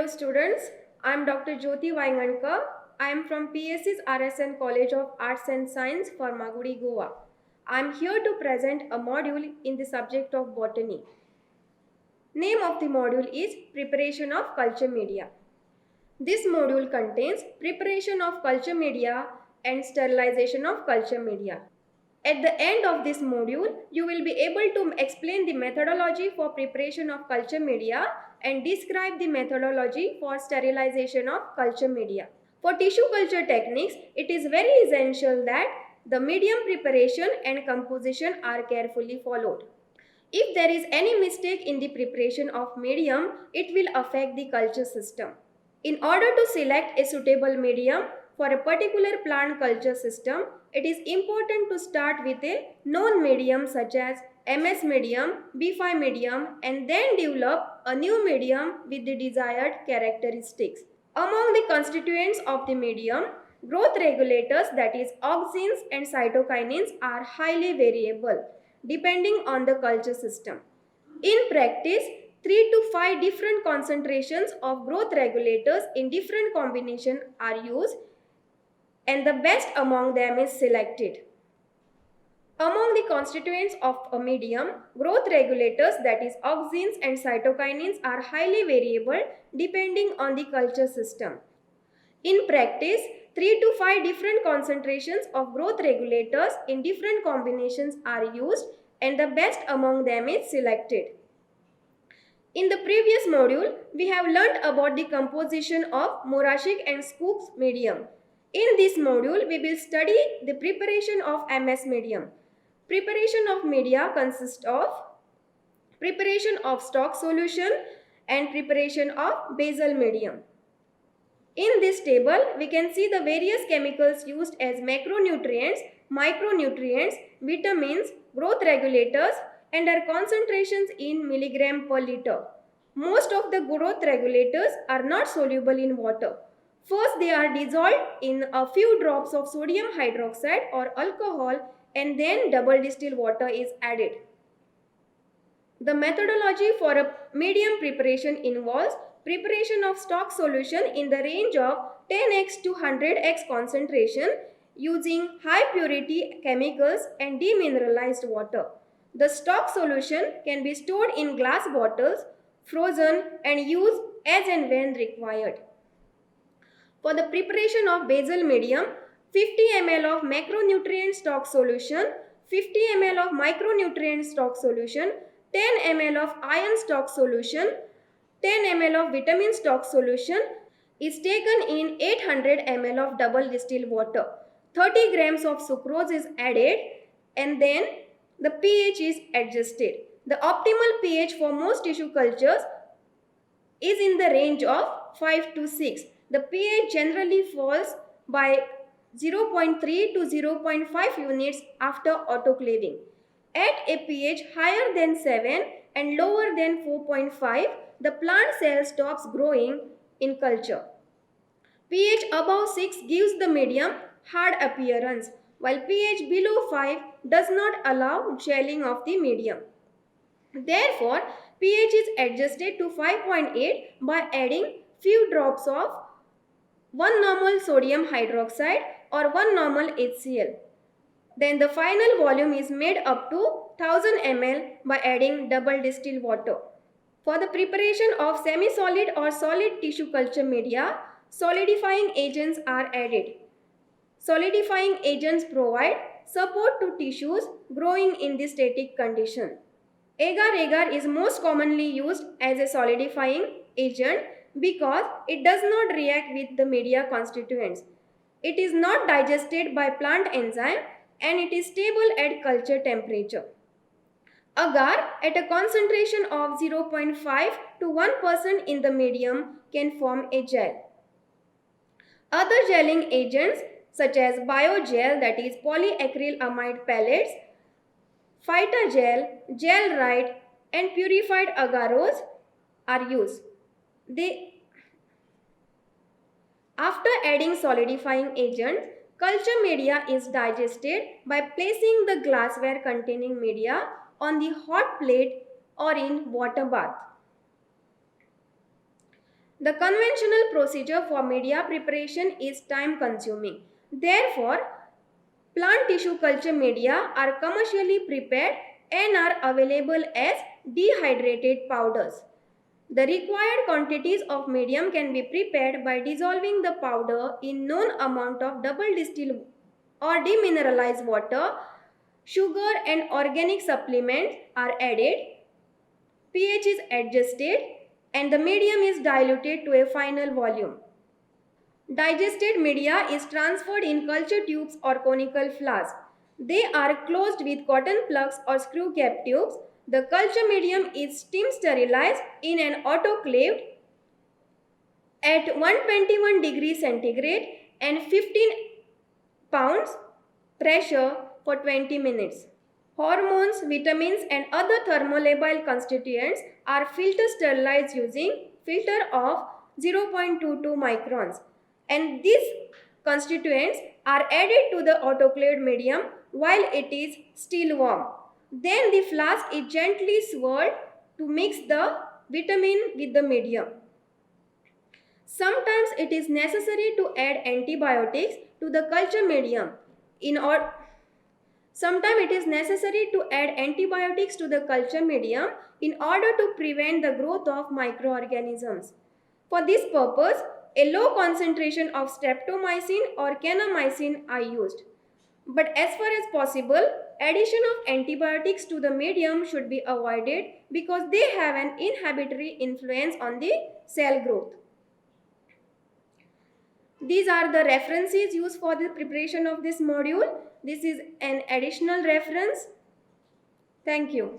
Hello students, I am Dr. Jyoti Vaingankar. I am from PSC's RSN College of Arts and Science, Farmagudi, Goa. I am here to present a module in the subject of botany. Name of the module is Preparation of Culture Media. This module contains preparation of culture media and sterilization of culture media. At the end of this module, you will be able to explain the methodology for preparation of culture media and describe the methodology for sterilization of culture media. For tissue culture techniques, it is very essential that the medium preparation and composition are carefully followed. If there is any mistake in the preparation of medium, it will affect the culture system. In order to select a suitable medium for a particular plant culture system, it is important to start with a known medium such as MS medium, B5 medium, and then develop a new medium with the desired characteristics. Among the constituents of the medium, growth regulators, that is auxins and cytokinins, are highly variable depending on the culture system. In practice, 3 to 5 different concentrations of growth regulators in different combinations are used and the best among them is selected. Among the constituents of a medium, growth regulators, that is auxins and cytokinins, are highly variable depending on the culture system. In practice, 3 to 5 different concentrations of growth regulators in different combinations are used and the best among them is selected. In the previous module, we have learnt about the composition of Morashik and Skoog's medium. In this module, we will study the preparation of MS medium. Preparation of media consists of preparation of stock solution and preparation of basal medium. In this table, we can see the various chemicals used as macronutrients, micronutrients, vitamins, growth regulators, and their concentrations in milligram per liter. Most of the growth regulators are not soluble in water. First, they are dissolved in a few drops of sodium hydroxide or alcohol, and then double distilled water is added. The methodology for a medium preparation involves preparation of stock solution in the range of 10x to 100x concentration using high purity chemicals and demineralized water. The stock solution can be stored in glass bottles, frozen, and used as and when required. For the preparation of basal medium, 50 ml of macronutrient stock solution, 50 ml of micronutrient stock solution, 10 ml of iron stock solution, 10 ml of vitamin stock solution is taken in 800 ml of double distilled water. 30 grams of sucrose is added and then the pH is adjusted. The optimal pH for most tissue cultures is in the range of 5 to 6. The pH generally falls by 0.3 to 0.5 units after autoclaving. At a pH higher than 7 and lower than 4.5, the plant cell stops growing in culture. pH above 6 gives the medium hard appearance, while pH below 5 does not allow gelling of the medium. Therefore, pH is adjusted to 5.8 by adding few drops of 1 normal sodium hydroxide or 1 normal HCl. Then the final volume is made up to 1000 ml by adding double distilled water. For the preparation of semi-solid or solid tissue culture media, solidifying agents are added. Solidifying agents provide support to tissues growing in the static condition. Agar-agar is most commonly used as a solidifying agent because it does not react with the media constituents. It is not digested by plant enzyme and it is stable at culture temperature. Agar at a concentration of 0.5 to 1% in the medium can form a gel. Other gelling agents such as biogel, that is polyacrylamide pellets, phytogel, Gelrite and purified agarose are used. After adding solidifying agents, culture media is digested by placing the glassware containing media on the hot plate or in water bath. The conventional procedure for media preparation is time consuming. Therefore, plant tissue culture media are commercially prepared and are available as dehydrated powders. The required quantities of medium can be prepared by dissolving the powder in known amount of double distilled or demineralized water. Sugar and organic supplements are added, pH is adjusted, and the medium is diluted to a final volume. Digested media is transferred in culture tubes or conical flasks. They are closed with cotton plugs or screw cap tubes. The culture medium is steam sterilized in an autoclave at 121 degrees centigrade and 15 pounds pressure for 20 minutes. Hormones, vitamins and other thermolabile constituents are filter sterilized using filter of 0.22 microns, and these constituents are added to the autoclaved medium while it is still warm. Then the flask is gently swirled to mix the vitamin with the medium. Sometimes it is necessary to add antibiotics to the culture medium Sometimes it is necessary to add antibiotics to the culture medium in order to prevent the growth of microorganisms. For this purpose, a low concentration of streptomycin or kanamycin are used. But as far as possible, addition of antibiotics to the medium should be avoided because they have an inhibitory influence on the cell growth. These are the references used for the preparation of this module. This is an additional reference. Thank you.